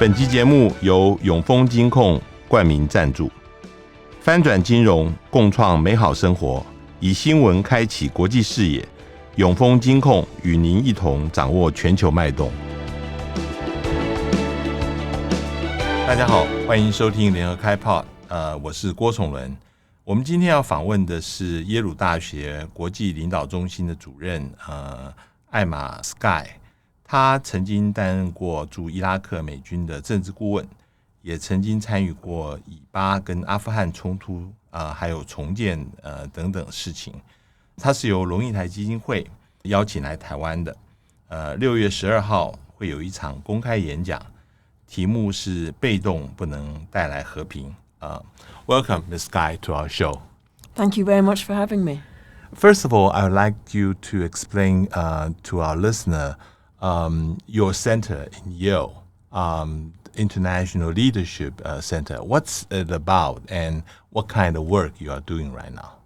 本集节目由永丰金控冠名赞助，翻转金融，共创美好生活，以新闻开启国际视野，永丰金控与您一同掌握全球脉动。大家好，欢迎收听联合开炮，我是郭崇伦。我们今天要访问的是耶鲁大学国际领导中心的主任艾玛 Sky， 他曾经担任过驻伊拉克美军的政治顾问，也曾经参与过以巴跟阿富汗冲突还有重建等等事情。他是由龙应台基金会邀请来台湾的，6月12号会有一场公开演讲，题目是被动不能带来和平。Welcome, Ms. Sky, to our show. Thank you very much for having me. First of all, I would like you to explain to our listener your center in Yale, International Leadership Center. What's it about and what kind of work you are doing right now?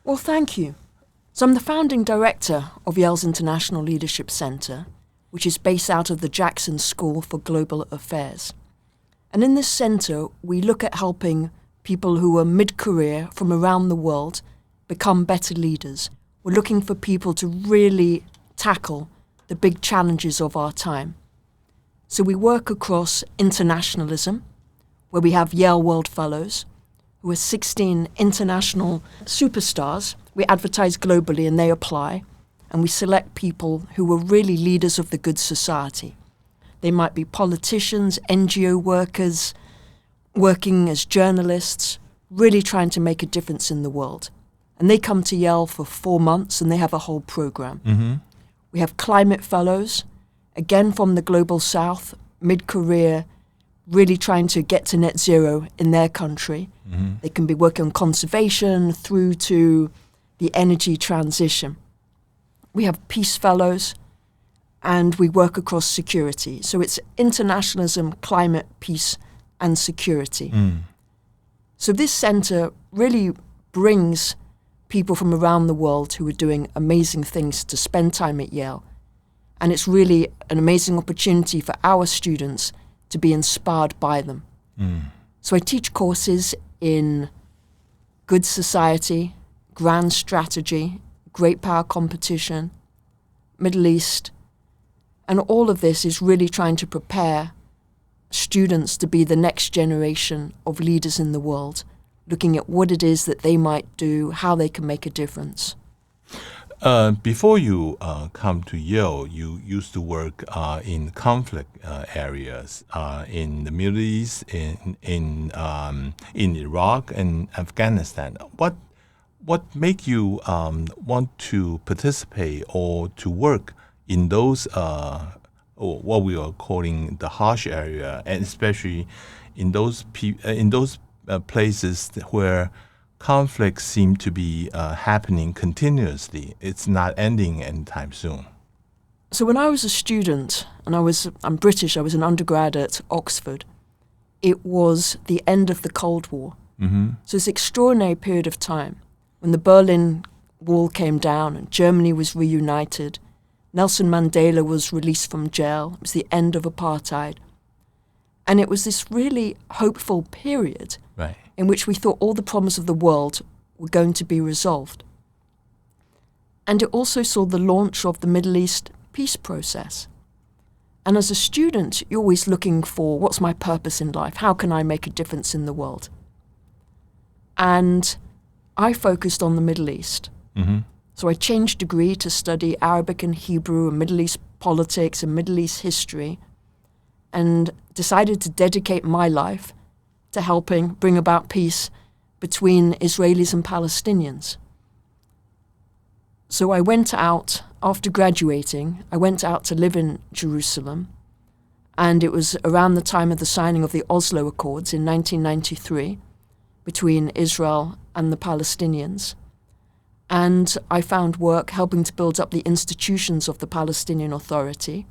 Well, thank you. So I'm the founding director of Yale's International Leadership Center, which is based out of the Jackson School for Global Affairs. And in this center, we look at helping people who are mid-career from around the world become better leaders. We're looking for people to really tackle the big challenges of our time. So we work across internationalism, where we have Yale World Fellows, who are 16 international superstars. We advertise globally and they apply, and we select people who are really leaders of the good society. They might be politicians, NGO workers, working as journalists, really trying to make a difference in the world. And they come to Yale for 4 months and they have a whole program. Mm-hmm. We have climate fellows, again from the global south, mid-career, really trying to get to net zero in their country. Mm-hmm. They can be working on conservation through to the energy transition. We have peace fellows, and we work across security. So it's internationalism, climate, peace, and security. So this center really brings people from around the world who are doing amazing things to spend time at Yale. And it's really an amazing opportunity for our students to be inspired by them. So I teach courses in good society, grand strategy, great power competition, Middle East, and all of this is really trying to prepare students to be the next generation of leaders in the world, looking at what it is that they might do, how they can make a difference. Before you come to Yale, you used to work in conflict areas in the Middle East, in Iraq and Afghanistan. What make you want to participate or to work in those what we are calling the harsh area, and especially in those places where conflicts seem to be happening continuously? It's not ending anytime soon. So when I was a student, and I'm British, I was an undergrad at Oxford, it was the end of the Cold War. Mm-hmm. So it's an extraordinary period of time when the Berlin Wall came down and Germany was reunited. Nelson Mandela was released from jail. It was the end of apartheid. And it was this really hopeful period, right, in which we thought all the problems of the world were going to be resolved. And it also saw the launch of the Middle East peace process. And as a student, you're always looking for, what's my purpose in life? How can I make a difference in the world? And I focused on the Middle East. Mm-hmm. So I changed degree to study Arabic and Hebrew and Middle East politics and Middle East history, and decided to dedicate my life to helping bring about peace between Israelis and Palestinians. So I went out, after graduating, I went out to live in Jerusalem, and it was around the time of the signing of the Oslo Accords in 1993 between Israel and the Palestinians. And I found work helping to build up the institutions of the Palestinian Authority,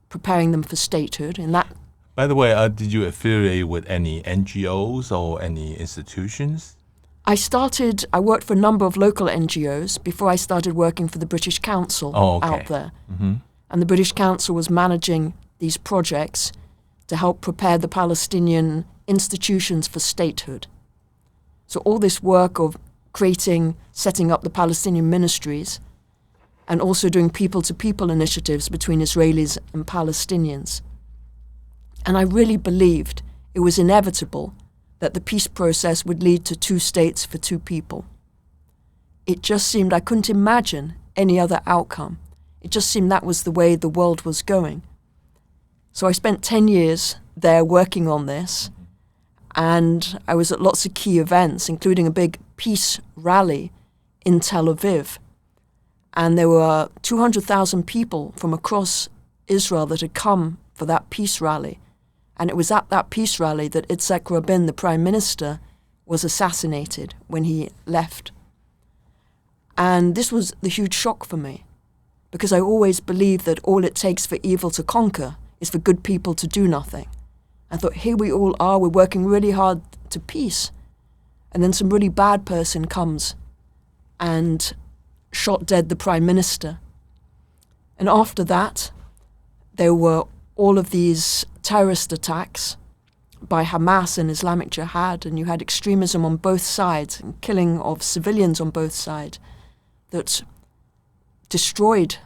preparing them for statehood. In that. By the way, did you affiliate with any NGOs or any institutions? I worked for a number of local NGOs before I started working for the British Council out there. Mm-hmm. And the British Council was managing these projects to help prepare the Palestinian institutions for statehood. So all this work of setting up the Palestinian ministries, and also doing people-to-people initiatives between Israelis and Palestinians. And I really believed it was inevitable that the peace process would lead to 2 states for 2 people. It just seemed I couldn't imagine any other outcome. It just seemed that was the way the world was going. So I spent 10 years there working on this, and I was at lots of key events, including a big peace rally in Tel Aviv. And there were 200,000 people from across Israel that had come for that peace rally. And it was at that peace rally that Yitzhak Rabin, the prime minister, was assassinated when he left. And this was the huge shock for me, because I always believed that all it takes for evil to conquer is for good people to do nothing. I thought, here we all are, we're working really hard to peace. And then some really bad person comes and shot dead the prime minister. And after that, there were all of these terrorist attacks by Hamas and Islamic Jihad, and you had extremism on both sides and killing of civilians on both sides that destroyed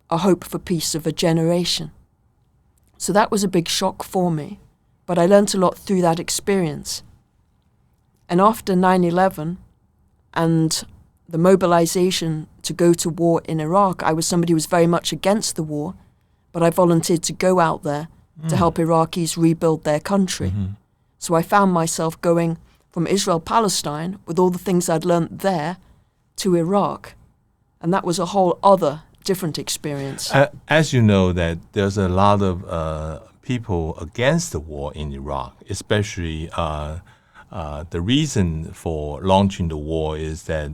a hope for peace of a generation. So that was a big shock for me, but I learned a lot through that experience. And after 9/11 and the mobilization to go to war in Iraq, I was somebody who was very much against the war, but I volunteered to go out there to help Iraqis rebuild their country. So I found myself going from Israel-Palestine with all the things I'd learned there to Iraq. And that was a whole other different experience. As you know, that there's a lot of people against the war in Iraq, especially the reason for launching the war is that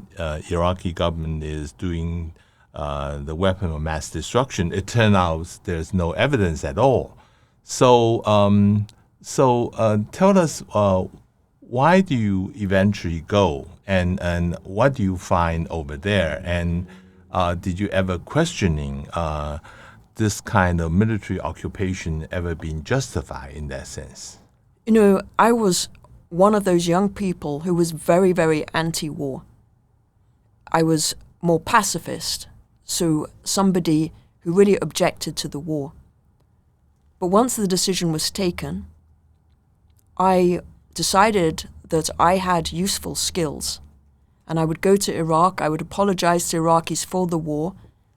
Iraqi government is doing the weapon of mass destruction. It turned out there's no evidence at all. So tell us, why do you eventually go, and what do you find over there? And did you ever questioning this kind of military occupation ever been justified in that sense? You know, I was one of those young people who was very, very anti-war. I was more pacifist, so somebody who really objected to the war. But once the decision was taken, I decided that I had useful skills, and I would go to Iraq, I would apologize to Iraqis for the war,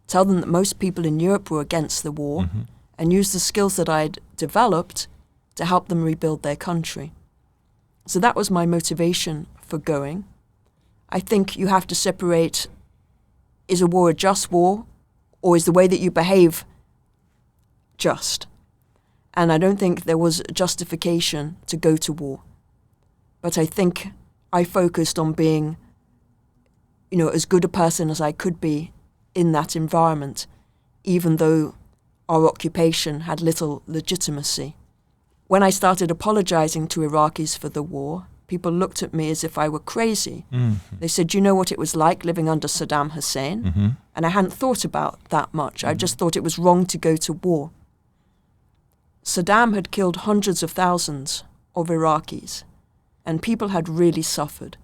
tell them that most people in Europe were against the war, and use the skills that I'd developed to help them rebuild their country. So that was my motivation for going. I think you have to separate, is a war a just war, or is the way that you behave just? And I don't think there was justification to go to war. But I think I focused on being, as good a person as I could be in that environment, even though our occupation had little legitimacy. When I started apologizing to Iraqis for the war, people looked at me as if I were crazy. They said, you know what it was like living under Saddam Hussein? And I hadn't thought about that much. I just thought it was wrong to go to war. Saddam had killed hundreds of thousands of Iraqis, and people had really suffered.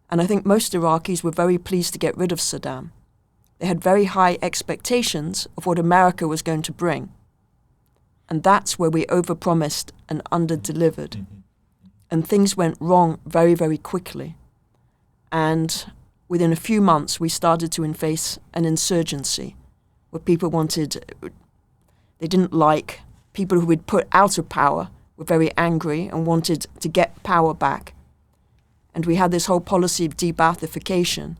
And I think most Iraqis were very pleased to get rid of Saddam. They had very high expectations of what America was going to bring. And that's where we overpromised and underdelivered. And things went wrong very, very quickly. And within a few months, we started to face an insurgency where people they didn't like people who we'd put out of power, were very angry and wanted to get power back. And we had this whole policy of de-Baathification,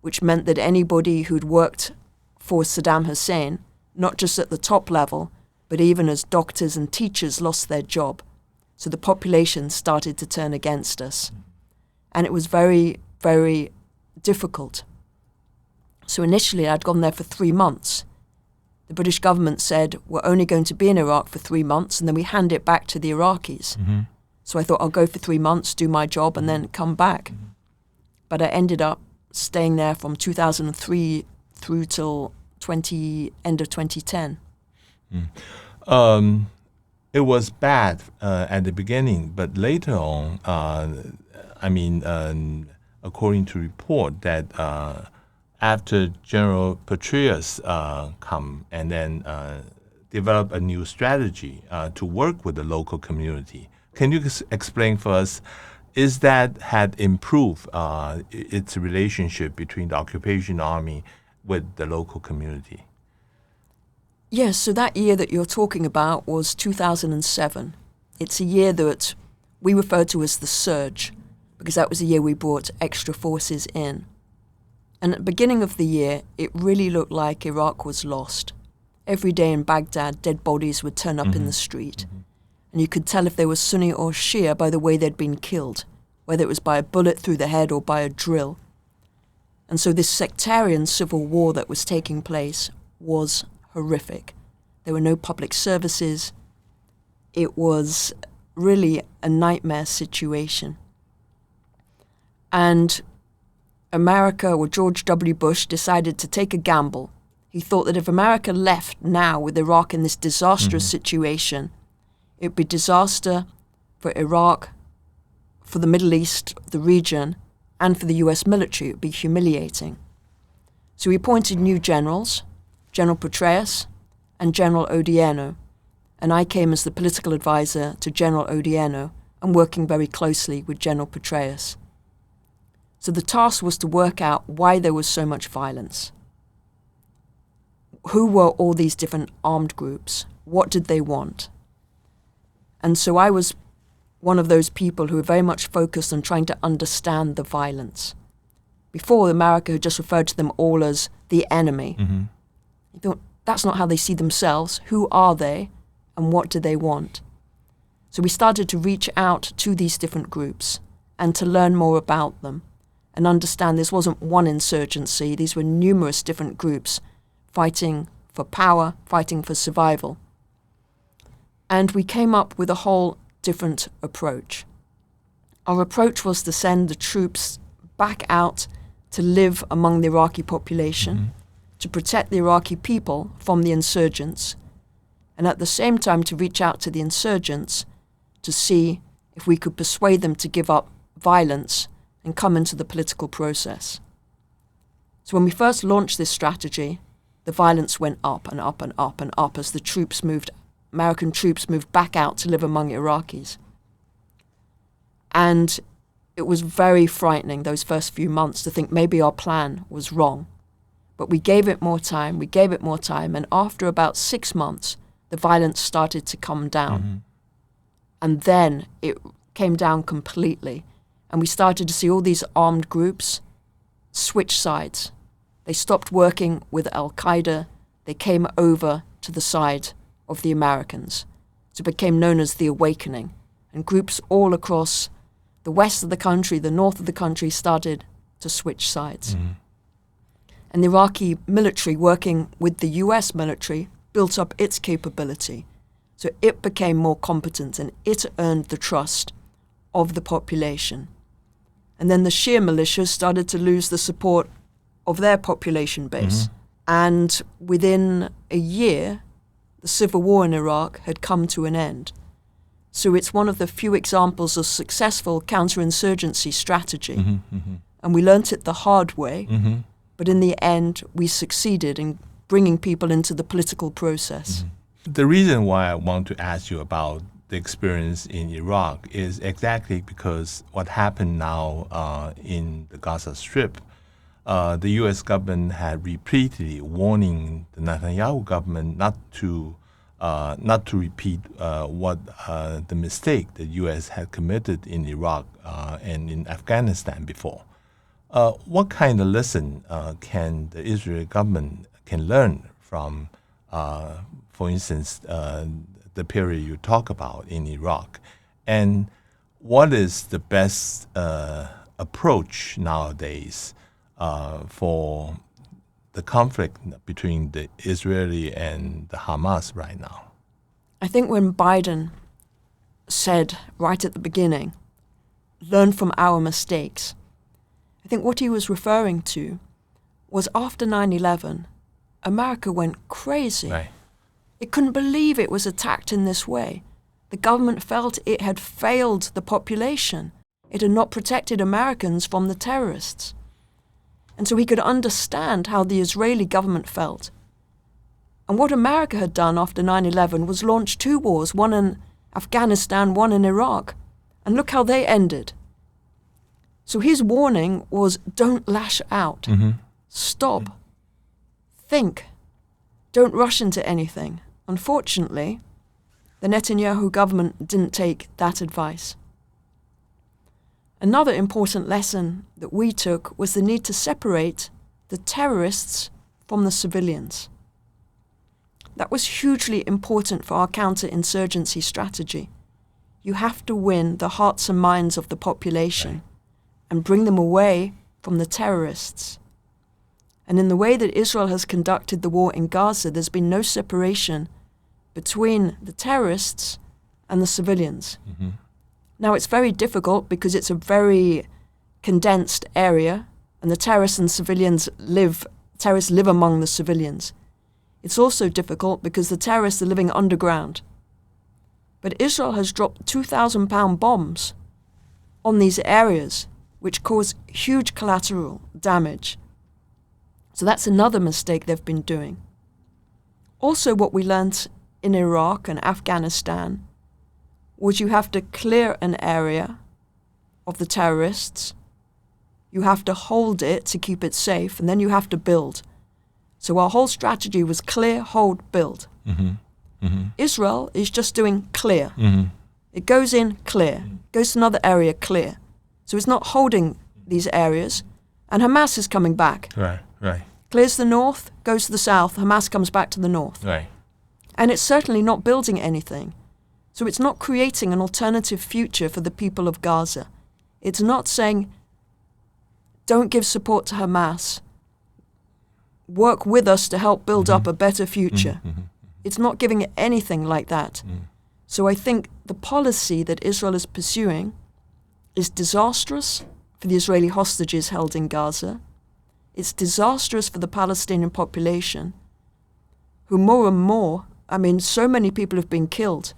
which meant that anybody who'd worked for Saddam Hussein, not just at the top level, but even as doctors and teachers, lost their job. So the population started to turn against us. And it was very, very difficult. So initially I'd gone there for 3 months. The British government said, we're only going to be in Iraq for 3 months, and then we hand it back to the Iraqis. So I thought, I'll go for 3 months, do my job, and then come back. But I ended up staying there from 2003 through till end of 2010. it was bad at the beginning, but later on, according to report that after General Petraeus come and then develop a new strategy to work with the local community. Can you explain for us, is that had improved its relationship between the occupation army with the local community? Yes, so that year that you're talking about was 2007. It's a year that we refer to as the surge, because that was the year we brought extra forces in. And at the beginning of the year, it really looked like Iraq was lost. Every day in Baghdad, dead bodies would turn up in the street. And you could tell if they were Sunni or Shia by the way they'd been killed, whether it was by a bullet through the head or by a drill. And so this sectarian civil war that was taking place was horrific. There were no public services. It was really a nightmare situation. And America, or George W. Bush, decided to take a gamble. He thought that if America left now with Iraq in this disastrous situation, it would be disaster for Iraq, for the Middle East, the region, and for the US military. It would be humiliating. So he appointed new generals, General Petraeus and General Odierno, and I came as the political advisor to General Odierno and working very closely with General Petraeus. So the task was to work out why there was so much violence. Who were all these different armed groups? What did they want? And so I was one of those people who were very much focused on trying to understand the violence. Before, America had just referred to them all as the enemy. You thought, that's not how they see themselves. Who are they and what do they want? So we started to reach out to these different groups and to learn more about them and understand this wasn't one insurgency. These were numerous different groups fighting for power, fighting for survival. And we came up with a whole different approach. Our approach was to send the troops back out to live among the Iraqi population, to protect the Iraqi people from the insurgents, and at the same time to reach out to the insurgents to see if we could persuade them to give up violence and come into the political process. So when we first launched this strategy, the violence went up and up and up and up as the American troops moved back out to live among Iraqis. And it was very frightening those first few months to think maybe our plan was wrong. But we gave it more time, and after about 6 months, the violence started to come down. And then it came down completely, and we started to see all these armed groups switch sides. They stopped working with Al-Qaeda, they came over to the side of the Americans. So it became known as the Awakening, and groups all across the west of the country, the north of the country, started to switch sides. And the Iraqi military, working with the US military, built up its capability. So it became more competent and it earned the trust of the population. And then the Shia militias started to lose the support of their population base. And within a year, the civil war in Iraq had come to an end. So it's one of the few examples of successful counterinsurgency strategy. And we learnt it the hard way, but in the end, we succeeded in bringing people into the political process. The reason why I want to ask you about the experience in Iraq is exactly because what happened now in the Gaza Strip. The U.S. government had repeatedly warning the Netanyahu government not to repeat the mistake the U.S. had committed in Iraq and in Afghanistan before. What kind of lesson can the Israeli government can learn from, for instance, the period you talk about in Iraq? And what is the best approach nowadays for the conflict between the Israeli and the Hamas right now? I think when Biden said right at the beginning, learn from our mistakes, I think what he was referring to was after 9/11, America went crazy. Right. It couldn't believe it was attacked in this way. the government felt it had failed the population. It had not protected Americans from the terrorists. And so he could understand how the Israeli government felt. And what America had done after 9/11 was launch 2 wars, one in Afghanistan, one in Iraq. And look how they ended. So his warning was, don't lash out. Stop. Think. Don't rush into anything. Unfortunately, the Netanyahu government didn't take that advice. Another important lesson that we took was the need to separate the terrorists from the civilians. That was hugely important for our counterinsurgency strategy. You have to win the hearts and minds of the population and bring them away from the terrorists. And in the way that Israel has conducted the war in Gaza, there's been no separation between the terrorists and the civilians. Now, it's very difficult because it's a very condensed area, and the terrorists live among the civilians. It's also difficult because the terrorists are living underground. But Israel has dropped 2,000-pound bombs on these areas, which cause huge collateral damage. So that's another mistake they've been doing. Also, what we learned in Iraq and Afghanistan was you have to clear an area of the terrorists, you have to hold it to keep it safe, and then you have to build. So our whole strategy was clear, hold, build. Israel is just doing clear. It goes in, clear. Goes to another area, clear. So it's not holding these areas, and Hamas is coming back. Right. Clears the north, goes to the south, Hamas comes back to the north. Right. And it's certainly not building anything. So it's not creating an alternative future for the people of Gaza. It's not saying, don't give support to Hamas. Work with us to help build up a better future. It's not giving it anything like that. So I think the policy that Israel is pursuing is disastrous for the Israeli hostages held in Gaza. It's disastrous for the Palestinian population, who more and more, so many people have been killed.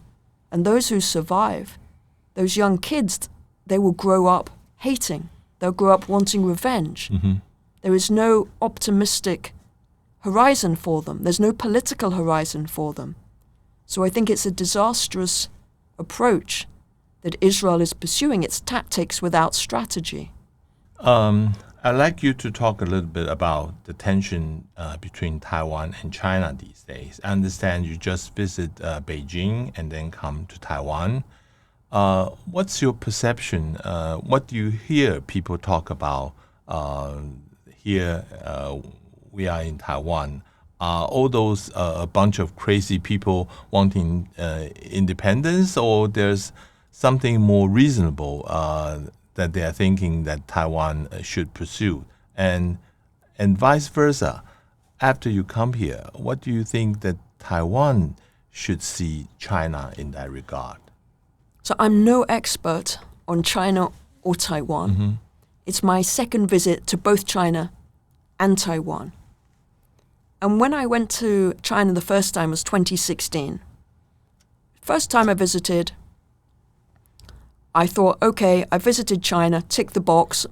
And those who survive, those young kids, they will grow up hating. They'll grow up wanting revenge. There is no optimistic horizon for them. There's no political horizon for them. So I think it's a disastrous approach that Israel is pursuing, its tactics without strategy. I'd like you to talk a little bit about the tension between Taiwan and China these days. I understand you just visit Beijing and then come to Taiwan. What's your perception? What do you hear people talk about here? We are in Taiwan. Are all those a bunch of crazy people wanting independence, or there's something more reasonable that they are thinking that Taiwan should pursue? And vice versa. After you come here, what do you think that Taiwan should see China in that regard? So I'm no expert on China or Taiwan. It's my second visit to both China and Taiwan. And when I went to China the first time was 2016. First time I visited, I thought, okay, I visited China, tick the box.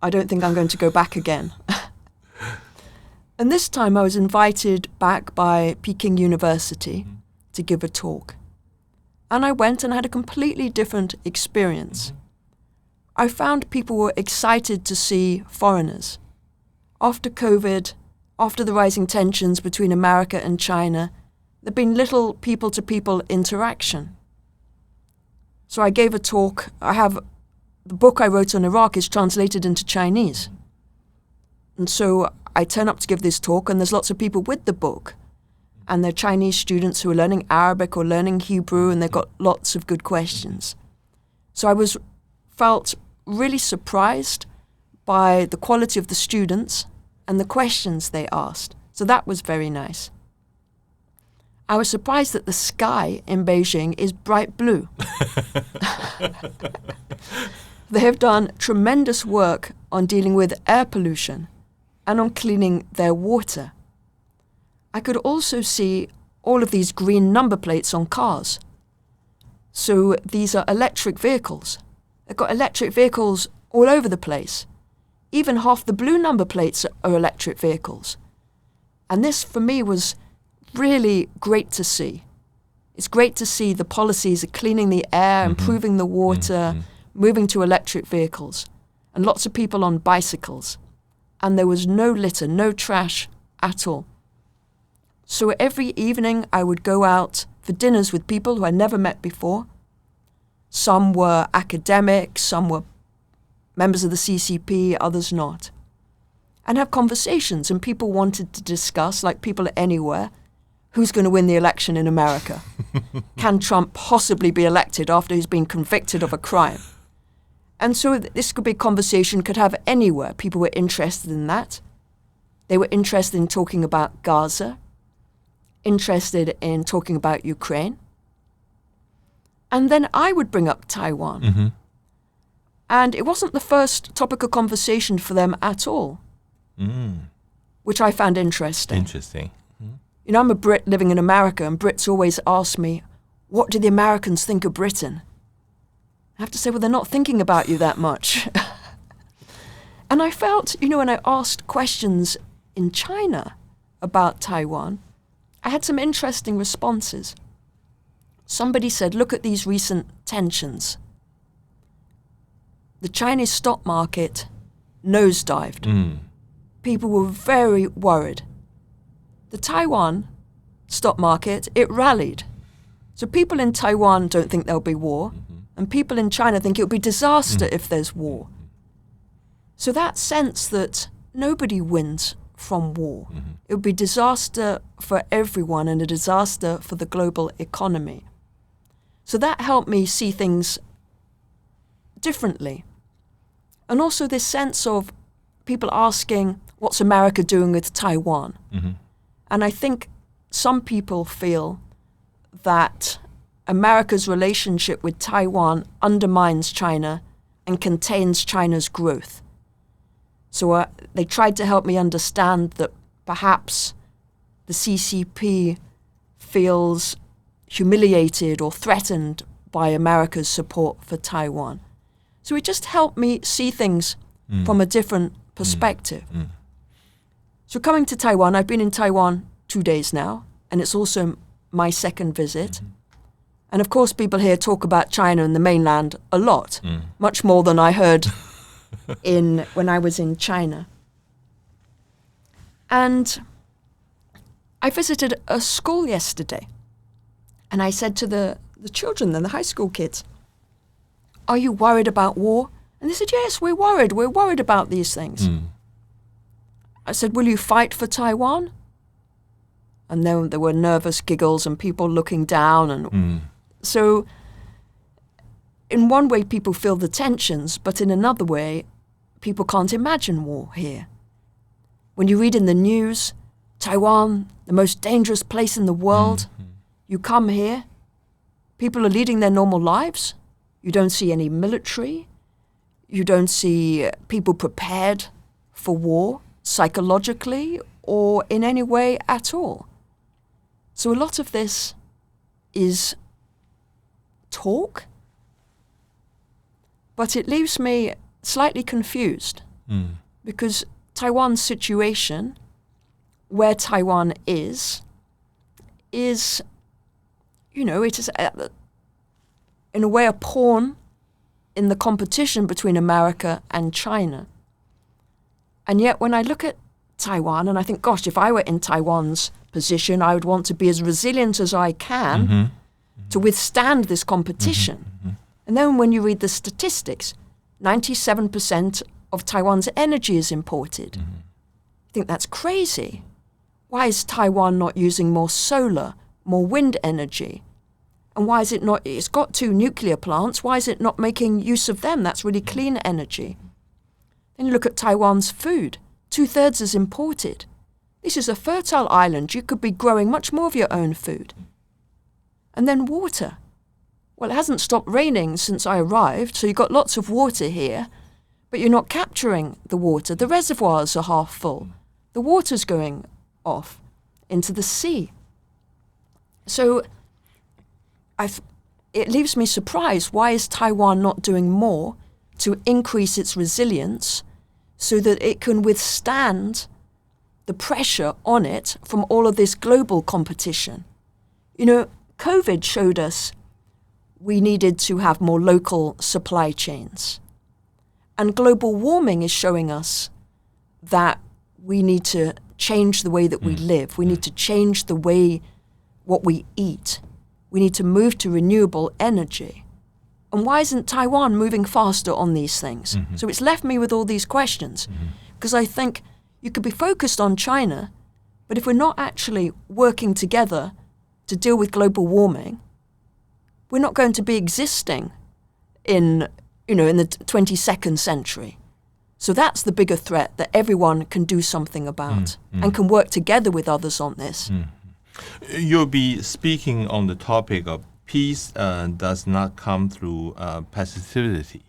I don't think I'm going to go back again. And this time I was invited back by Peking University to give a talk. And I went and had a completely different experience. I found people were excited to see foreigners. After COVID, after the rising tensions between America and China, there'd been little people-to-people interaction. So I gave a talk. The book I wrote on Iraq is translated into Chinese. And so I turn up to give this talk, and there's lots of people with the book. And they're Chinese students who are learning Arabic or learning Hebrew, and they've got lots of good questions. So I felt really surprised by the quality of the students and the questions they asked. So that was very nice. I was surprised that the sky in Beijing is bright blue. They have done tremendous work on dealing with air pollution and on cleaning their water. I could also see all of these green number plates on cars. So these are electric vehicles. They've got electric vehicles all over the place. Even half the blue number plates are electric vehicles. And this, for me, was really great to see. It's great to see the policies of cleaning the air, improving the water, moving to electric vehicles, and lots of people on bicycles. And there was no litter, no trash at all. So every evening I would go out for dinners with people who I never met before. Some were academics, some were members of the CCP, others not. And have conversations, and people wanted to discuss, like people anywhere, who's going to win the election in America? Can Trump possibly be elected after he's been convicted of a crime? And so this could be a conversation could have anywhere. People were interested in that. They were interested in talking about Gaza, interested in talking about Ukraine. And then I would bring up Taiwan. And it wasn't the first topic of conversation for them at all, which I found interesting. Interesting. You know, I'm a Brit living in America, and Brits always ask me, what do the Americans think of Britain? I have to say, well, they're not thinking about you that much. And I felt, you know, when I asked questions in China about Taiwan, I had some interesting responses. Somebody said, look at these recent tensions. The Chinese stock market nosedived. People were very worried. The Taiwan stock market, it rallied. So people in Taiwan don't think there'll be war, and people in China think it'll be disaster if there's war. So that sense that nobody wins from war. It would be disaster for everyone and a disaster for the global economy. So that helped me see things differently. And also this sense of people asking, what's America doing with Taiwan? And I think some people feel that America's relationship with Taiwan undermines China and contains China's growth. So they tried to help me understand that perhaps the CCP feels humiliated or threatened by America's support for Taiwan. So it just helped me see things from a different perspective. So coming to Taiwan, I've been in Taiwan 2 days now, and it's also my second visit. And of course, people here talk about China and the mainland a lot, much more than I heard when I was in China. And I visited a school yesterday, and I said to the children and the high school kids, are you worried about war? And they said, yes, we're worried about these things. I said, will you fight for Taiwan? And then there were nervous giggles and people looking down. And so in one way, people feel the tensions, but in another way, people can't imagine war here. When you read in the news, Taiwan, the most dangerous place in the world, you come here, people are leading their normal lives. You don't see any military. You don't see people prepared for war psychologically or in any way at all. So a lot of this is talk, but it leaves me slightly confused because Taiwan's situation, where Taiwan is, you know, it is in a way a pawn in the competition between America and China. And yet when I look at Taiwan and I think, gosh, if I were in Taiwan's position, I would want to be as resilient as I can to withstand this competition. And then when you read the statistics, 97% of Taiwan's energy is imported. I think that's crazy. Why is Taiwan not using more solar, more wind energy? And why is it not, it's got 2 nuclear plants, why is it not making use of them? That's really clean energy. Then you look at Taiwan's food, 2/3 is imported. This is a fertile island, you could be growing much more of your own food. And then water. Well, it hasn't stopped raining since I arrived, so you've got lots of water here, but you're not capturing the water. The reservoirs are half full. The water's going off into the sea. So it leaves me surprised. Why is Taiwan not doing more to increase its resilience so that it can withstand the pressure on it from all of this global competition? You know, COVID showed us we needed to have more local supply chains. And global warming is showing us that we need to change the way that we live. We need to change the way what we eat. We need to move to renewable energy. And why isn't Taiwan moving faster on these things? So it's left me with all these questions. Because I think you could be focused on China, but if we're not actually working together to deal with global warming, we're not going to be existing in the 22nd century. So that's the bigger threat that everyone can do something about and can work together with others on this. You'll be speaking on the topic of peace does not come through passivity.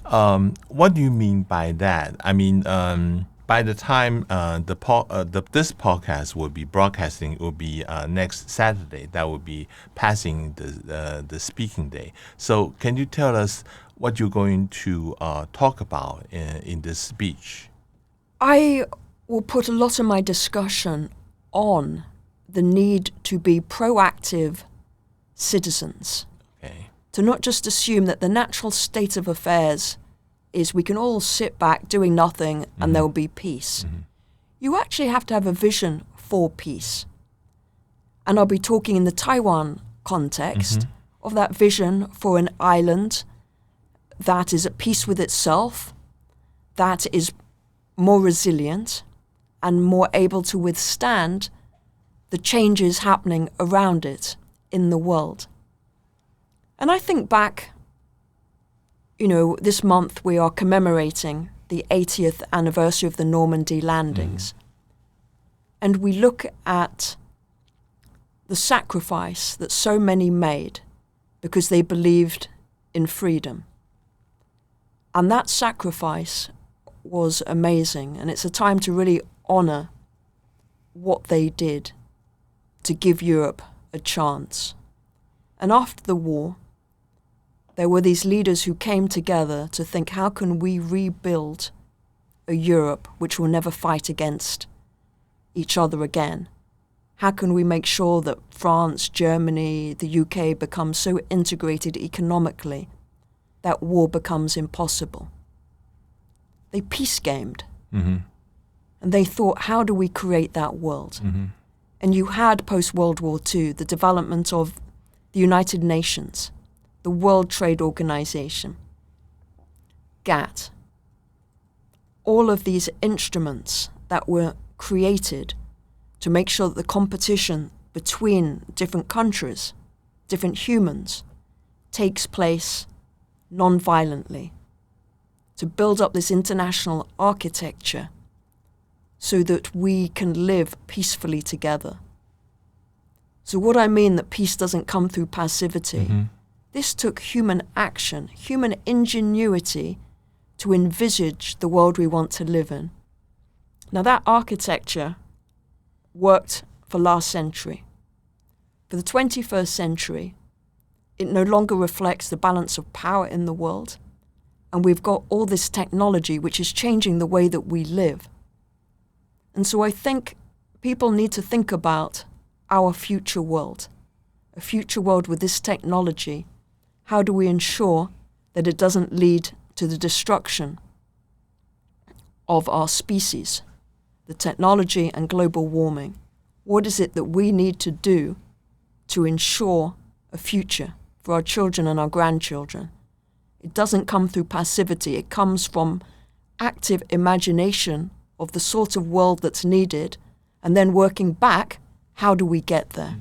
What do you mean by that? I mean, by the time this podcast will be broadcasting, it will be next Saturday. That will be passing the speaking day. So can you tell us what you're going to talk about in this speech? I will put a lot of my discussion on the need to be proactive citizens. Okay. To not just assume that the natural state of affairs is we can all sit back doing nothing and there will be peace. You actually have to have a vision for peace. And I'll be talking in the Taiwan context of that vision for an island that is at peace with itself, that is more resilient and more able to withstand the changes happening around it in the world. And I think back, this month we are commemorating the 80th anniversary of the Normandy landings. And we look at the sacrifice that so many made because they believed in freedom. And that sacrifice was amazing. And it's a time to really honor what they did to give Europe a chance. And after the war, there were these leaders who came together to think, how can we rebuild a Europe which will never fight against each other again? How can we make sure that France, Germany, the UK become so integrated economically that war becomes impossible? They peace-gamed. And they thought, how do we create that world? And you had, post-World War II, the development of the United Nations, the World Trade Organization, GATT, all of these instruments that were created to make sure that the competition between different countries, different humans, takes place non-violently, to build up this international architecture so that we can live peacefully together. So what I mean that peace doesn't come through passivity, this took human action, human ingenuity to envisage the world we want to live in. Now that architecture worked for last century. For the 21st century, it no longer reflects the balance of power in the world, and we've got all this technology which is changing the way that we live. And so I think people need to think about our future world, a future world with this technology. How do we ensure that it doesn't lead to the destruction of our species, the technology and global warming? What is it that we need to do to ensure a future for our children and our grandchildren? It doesn't come through passivity. It comes from active imagination of the sort of world that's needed, and then working back, how do we get there?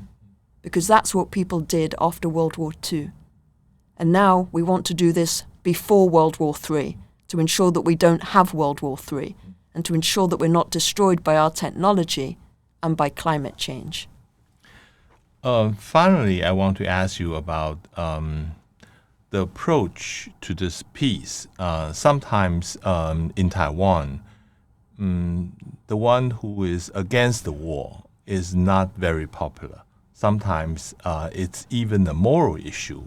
Because that's what people did after World War II. And now we want to do this before World War III to ensure that we don't have World War III and to ensure that we're not destroyed by our technology and by climate change. Finally, I want to ask you about the approach to this peace. Sometimes in Taiwan, the one who is against the war is not very popular. sometimes it's even a moral issue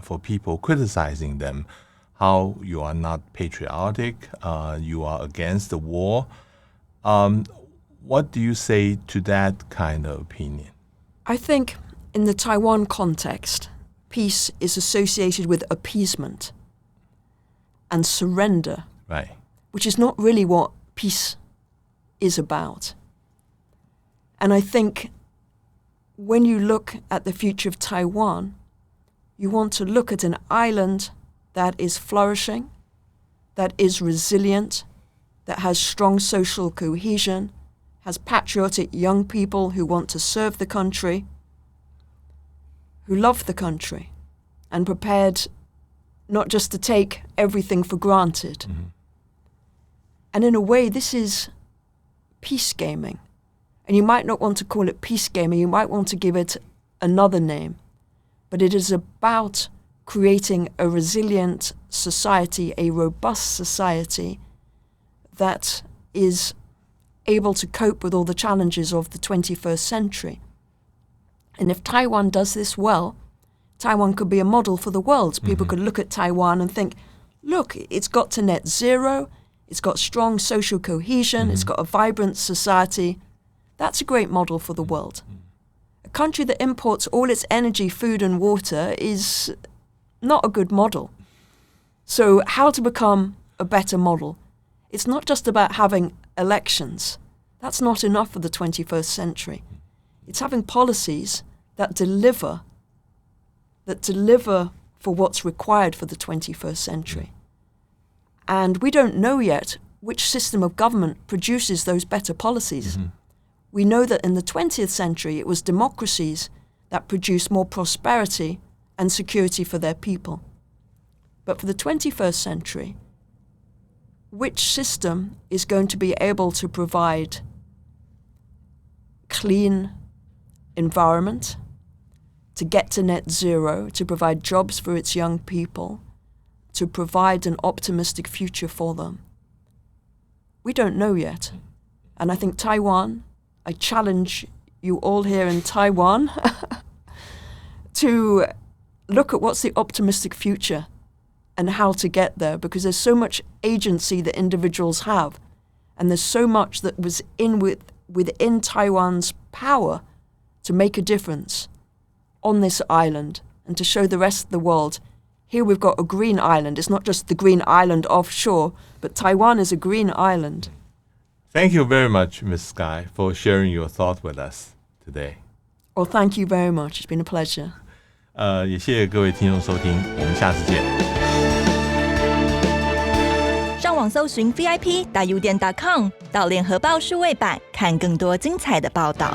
for people criticizing them, how you are not patriotic, you are against the war. What do you say to that kind of opinion? I think in the Taiwan context, peace is associated with appeasement and surrender, Right. which is not really what peace is about. And I think when you look at the future of Taiwan, you want to look at an island that is flourishing, that is resilient, that has strong social cohesion, has patriotic young people who want to serve the country, who love the country, and prepared not just to take everything for granted. Mm-hmm. And in a way, this is peace gaming. And you might not want to call it peace gaming, you might want to give it another name. But it is about creating a resilient society, a robust society that is able to cope with all the challenges of the 21st century. And if Taiwan does this well, Taiwan could be a model for the world. People could look at Taiwan and think, look, it's got to net zero, it's got strong social cohesion, it's got a vibrant society. That's a great model for the world. A country that imports all its energy, food and water is not a good model. So how to become a better model? It's not just about having elections. That's not enough for the 21st century. It's having policies that deliver for what's required for the 21st century. And we don't know yet which system of government produces those better policies. We know that in the 20th century, it was democracies that produced more prosperity and security for their people. But for the 21st century, which system is going to be able to provide clean environment, to get to net zero, to provide jobs for its young people, to provide an optimistic future for them? We don't know yet. And I think Taiwan, I challenge you all here in Taiwan to look at what's the optimistic future and how to get there, because there's so much agency that individuals have, and there's so much that was within Taiwan's power to make a difference on this island and to show the rest of the world, here we've got a green island. It's not just the green island offshore, but Taiwan is a green island. Thank you very much, Ms. Sky, for sharing your thought with us today. Well, thank you very much. It's been a pleasure. 也谢谢各位听众收听，我们下次见。上网搜寻 VIP.udn.com 到联合报数位版看更多精彩的报道。